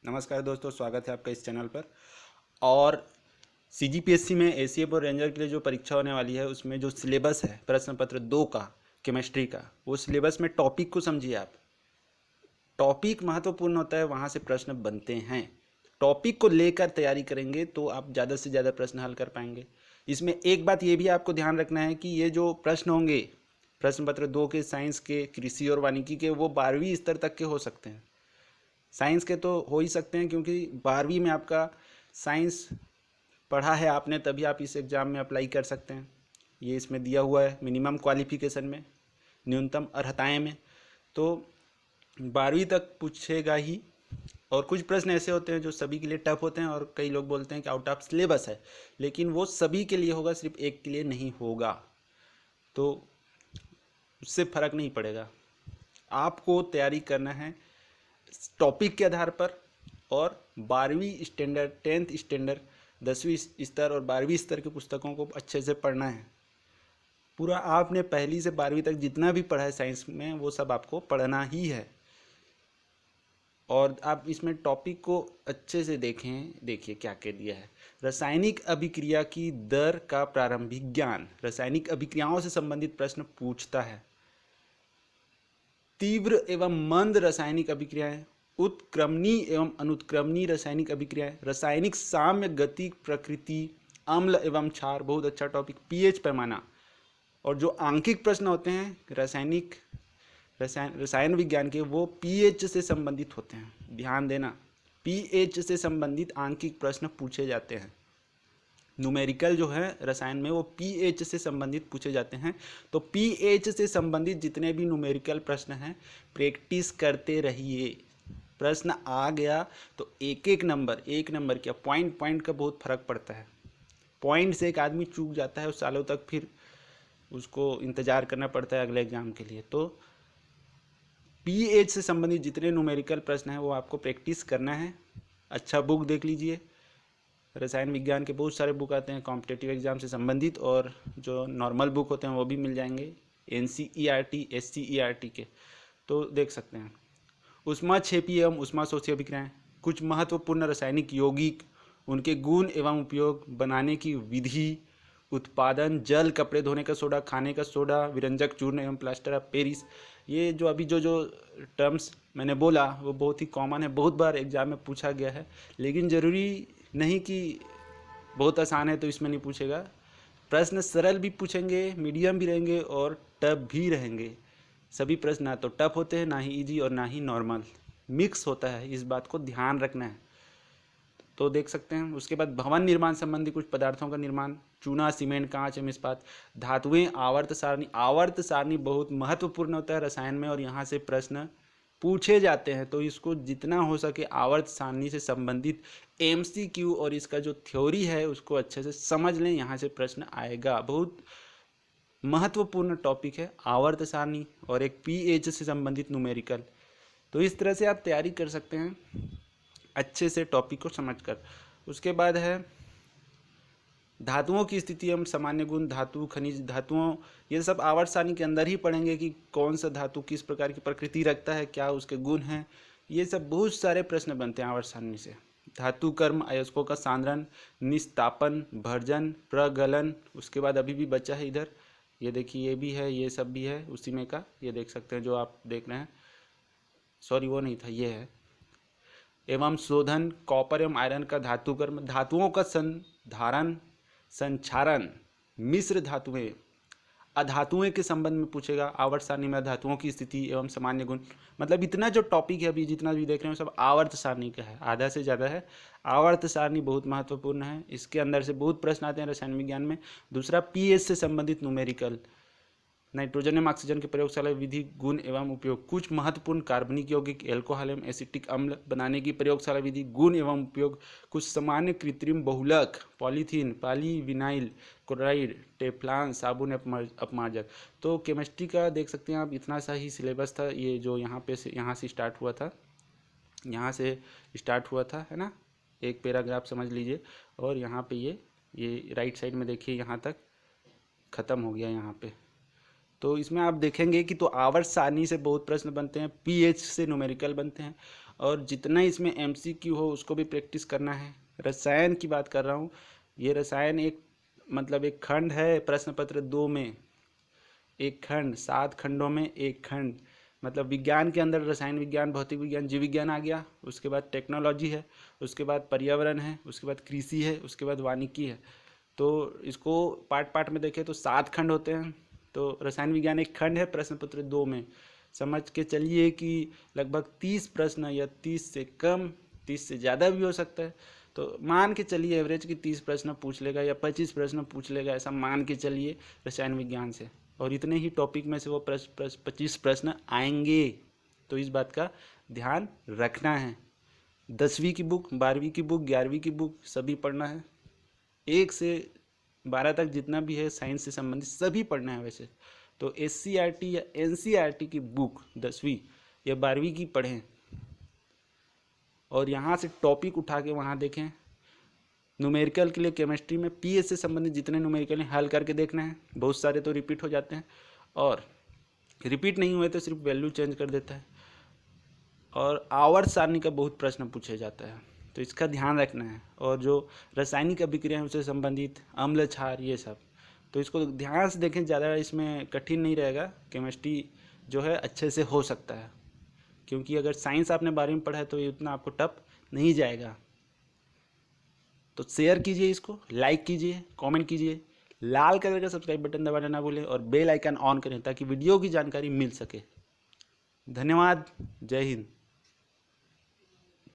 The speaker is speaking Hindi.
नमस्कार दोस्तों, स्वागत है आपका इस चैनल पर। और सीजीपीएससी में एसीएफ और रेंजर के लिए जो परीक्षा होने वाली है उसमें जो सिलेबस है प्रश्न पत्र 2 का केमिस्ट्री का, वो सिलेबस में टॉपिक को समझिए आप। टॉपिक महत्वपूर्ण होता है, वहाँ से प्रश्न बनते हैं। टॉपिक को लेकर तैयारी करेंगे तो आप ज़्यादा से ज़्यादा प्रश्न हल कर पाएंगे। इसमें एक बात ये भी आपको ध्यान रखना है कि ये जो प्रश्न होंगे प्रश्न पत्र 2 के, साइंस के, कृषि और वानिकी के, वो 12वीं स्तर तक के हो सकते हैं। साइंस के तो हो ही सकते हैं क्योंकि 12वीं में आपका साइंस पढ़ा है आपने, तभी आप इस एग्ज़ाम में अप्लाई कर सकते हैं। ये इसमें दिया हुआ है मिनिमम क्वालिफिकेशन में, न्यूनतम अर्हताएँ में। तो 12वीं तक पूछेगा ही। और कुछ प्रश्न ऐसे होते हैं जो सभी के लिए टफ होते हैं और कई लोग बोलते हैं कि आउट ऑफ सिलेबस है, लेकिन वो सभी के लिए होगा, सिर्फ एक के लिए नहीं होगा। तो उससे फ़र्क नहीं पड़ेगा। आपको तैयारी करना है टॉपिक के आधार पर, और 12वीं स्टैंडर्ड, 10th स्टैंडर्ड, 10वीं स्तर और 12वीं स्तर की पुस्तकों को अच्छे से पढ़ना है। पूरा आपने पहली से 12वीं तक जितना भी पढ़ा है साइंस में, वो सब आपको पढ़ना ही है। और आप इसमें टॉपिक को अच्छे से देखें। देखिए क्या कह दिया है। रासायनिक अभिक्रिया की दर का प्रारंभिक ज्ञान, रासायनिक अभिक्रियाओं से संबंधित प्रश्न पूछता है। तीव्र एवं मंद रासायनिक अभिक्रियाएं, उत्क्रमणीय एवं अनुत्क्रमणीय रासायनिक अभिक्रियाएं, रासायनिक साम्य, गति, प्रकृति, अम्ल एवं क्षार, बहुत अच्छा टॉपिक, पीएच पैमाना। और जो आंकिक प्रश्न होते हैं रसायन विज्ञान के, वो पीएच से संबंधित होते हैं। ध्यान देना, पीएच से संबंधित आंकिक प्रश्न पूछे जाते हैं। न्यूमेरिकल जो है रसायन में, वो पीएच से संबंधित पूछे जाते हैं। तो पीएच से संबंधित जितने भी न्यूमेरिकल प्रश्न हैं, प्रैक्टिस करते रहिए। प्रश्न आ गया तो एक एक नंबर क्या, पॉइंट पॉइंट का बहुत फर्क पड़ता है। पॉइंट से एक आदमी चूक जाता है, उस सालों तक फिर उसको इंतज़ार करना पड़ता है अगले एग्जाम के लिए। तो पीएच से संबंधित जितने न्यूमेरिकल प्रश्न हैं वो आपको प्रैक्टिस करना है। अच्छा बुक देख लीजिए। रसायन विज्ञान के बहुत सारे बुक आते हैं कॉम्पिटेटिव एग्जाम से संबंधित, और जो नॉर्मल बुक होते हैं वो भी मिल जाएंगे एनसीईआरटी, एससीईआरटी के, तो देख सकते हैं। ऊष्माक्षेपी एवं ऊष्माशोषी अभिक्रियाएं, कुछ महत्वपूर्ण रासायनिक यौगिक, उनके गुण एवं उपयोग, बनाने की विधि, उत्पादन, जल, कपड़े धोने का सोडा, खाने का सोडा, विरंजक चूर्ण एवं प्लास्टर ऑफ पेरिस। ये जो अभी जो टर्म्स मैंने बोला वो बहुत ही कॉमन है, बहुत बार एग्जाम में पूछा गया है। लेकिन ज़रूरी नहीं कि बहुत आसान है तो इसमें नहीं पूछेगा। प्रश्न सरल भी पूछेंगे, मीडियम भी रहेंगे और टफ भी रहेंगे। सभी प्रश्न ना तो टफ होते हैं, ना ही इजी और ना ही नॉर्मल, मिक्स होता है। इस बात को ध्यान रखना है। तो देख सकते हैं। उसके बाद भवन निर्माण संबंधी कुछ पदार्थों का निर्माण, चूना, सीमेंट, कांच एवं इस्पात, धातुएं, आवर्त सारणी। आवर्त सारणी बहुत महत्वपूर्ण होता है रसायन में, और यहाँ से प्रश्न पूछे जाते हैं। तो इसको जितना हो सके आवर्त सारणी से संबंधित एमसीक्यू और इसका जो थ्योरी है उसको अच्छे से समझ लें, यहाँ से प्रश्न आएगा। बहुत महत्वपूर्ण टॉपिक है आवर्त सारणी और एक पीएच से संबंधित न्यूमेरिकल। तो इस तरह से आप तैयारी कर सकते हैं अच्छे से टॉपिक को समझकर। उसके बाद है धातुओं की स्थिति एवं सामान्य गुण, धातु, खनिज, धातुओं, ये सब आवर्त सारणी के अंदर ही पढ़ेंगे कि कौन सा धातु किस प्रकार की प्रकृति रखता है, क्या उसके गुण हैं। ये सब बहुत सारे प्रश्न बनते हैं आवर्त सारणी से। धातु कर्म, अयस्कों का सांद्रण, निस्तापन, भर्जन, प्रगलन। उसके बाद अभी भी बचा है इधर, ये देखिए, ये भी है, ये सब भी है उसी में का, ये देख सकते हैं जो आप देख रहे हैं। सॉरी वो नहीं था, ये है। एवं शोधन, कॉपर एवं आयरन का धातु कर्म, धातुओं का संधारण, संक्षारण, मिश्र धातुएं, अधातुएं के संबंध में पूछेगा आवर्त सारणी में। धातुओं की स्थिति एवं सामान्य गुण, मतलब इतना जो टॉपिक है अभी जितना भी देख रहे हैं सब आवर्त सारणी का है, आधा से ज़्यादा है। आवर्त सारणी बहुत महत्वपूर्ण है, इसके अंदर से बहुत प्रश्न आते हैं रसायन विज्ञान में। दूसरा पीएच से संबंधित न्यूमेरिकल, नाइट्रोजन एवं ऑक्सीजन के प्रयोगशाला विधि, गुण एवं उपयोग, कुछ महत्वपूर्ण कार्बनिक यौगिक, एल्कोहल एवं एसिटिक अम्ल बनाने की प्रयोगशाला विधि, गुण एवं उपयोग, कुछ सामान्य कृत्रिम बहुलक, पॉलीथीन, पॉलीविनाइल क्लोराइड, टेफ्लॉन, साबुन, अपमार्जक। तो केमिस्ट्री का देख सकते हैं आप, इतना सा ही सिलेबस था। ये जो यहाँ से स्टार्ट हुआ था, यहाँ से स्टार्ट हुआ था, है ना, एक पैराग्राफ समझ लीजिए। और यहाँ पे ये राइट साइड में देखिए, यहाँ तक ख़त्म हो गया यहाँ पे। तो इसमें आप देखेंगे कि तो आवर्त सारणी से बहुत प्रश्न बनते हैं, पीएच से न्यूमेरिकल बनते हैं, और जितना इसमें MCQ हो उसको भी प्रैक्टिस करना है। रसायन की बात कर रहा हूँ, ये रसायन एक मतलब एक खंड है प्रश्न पत्र 2 में, एक खंड, 7 खंडों में एक खंड। मतलब विज्ञान के अंदर रसायन विज्ञान, भौतिक विज्ञान, जीव विज्ञान आ गया, उसके बाद टेक्नोलॉजी है, उसके बाद पर्यावरण है, उसके बाद कृषि है, उसके बाद वानिकी है। तो इसको पार्ट पार्ट में देखें तो 7 खंड होते हैं। तो रसायन विज्ञान एक खंड है प्रश्न पत्र 2 में। समझ के चलिए कि लगभग 30 प्रश्न या 30 से कम, 30 से ज़्यादा भी हो सकता है। तो मान के चलिए एवरेज कि 30 प्रश्न पूछ लेगा या 25 प्रश्न पूछ लेगा, ऐसा मान के चलिए रसायन विज्ञान से। और इतने ही टॉपिक में से वो 25 प्रश्न आएंगे। तो इस बात का ध्यान रखना है। 10वीं की बुक, 12वीं की बुक, 11वीं की बुक सभी पढ़ना है। 1 से 12 तक जितना भी है साइंस से संबंधित सभी पढ़ना है वैसे। तो SCERT या NCERT की बुक 10वीं या 12वीं की पढ़ें और यहाँ से टॉपिक उठा के वहाँ देखें। न्यूमेरिकल के लिए केमिस्ट्री में PS से संबंधित जितने न्यूमेरिकल हैं हल करके देखना है। बहुत सारे तो रिपीट हो जाते हैं और रिपीट नहीं हुए तो सिर्फ वैल्यू चेंज कर देता है। और आवर्त सारणी का बहुत प्रश्न पूछा जाता है, तो इसका ध्यान रखना है। और जो रासायनिक अभिक्रिया है उससे संबंधित अम्ल क्षार ये सब, तो इसको ध्यान से देखें। ज़्यादा इसमें कठिन नहीं रहेगा, केमिस्ट्री जो है अच्छे से हो सकता है। क्योंकि अगर साइंस आपने 12वीं में पढ़ा है तो ये उतना आपको टफ नहीं जाएगा। तो शेयर कीजिए, इसको लाइक कीजिए, कमेंट कीजिए, लाल कलर का सब्सक्राइब बटन दबाना ना भूलें और बेल आइकन ऑन करें ताकि वीडियो की जानकारी मिल सके। धन्यवाद। जय हिंद।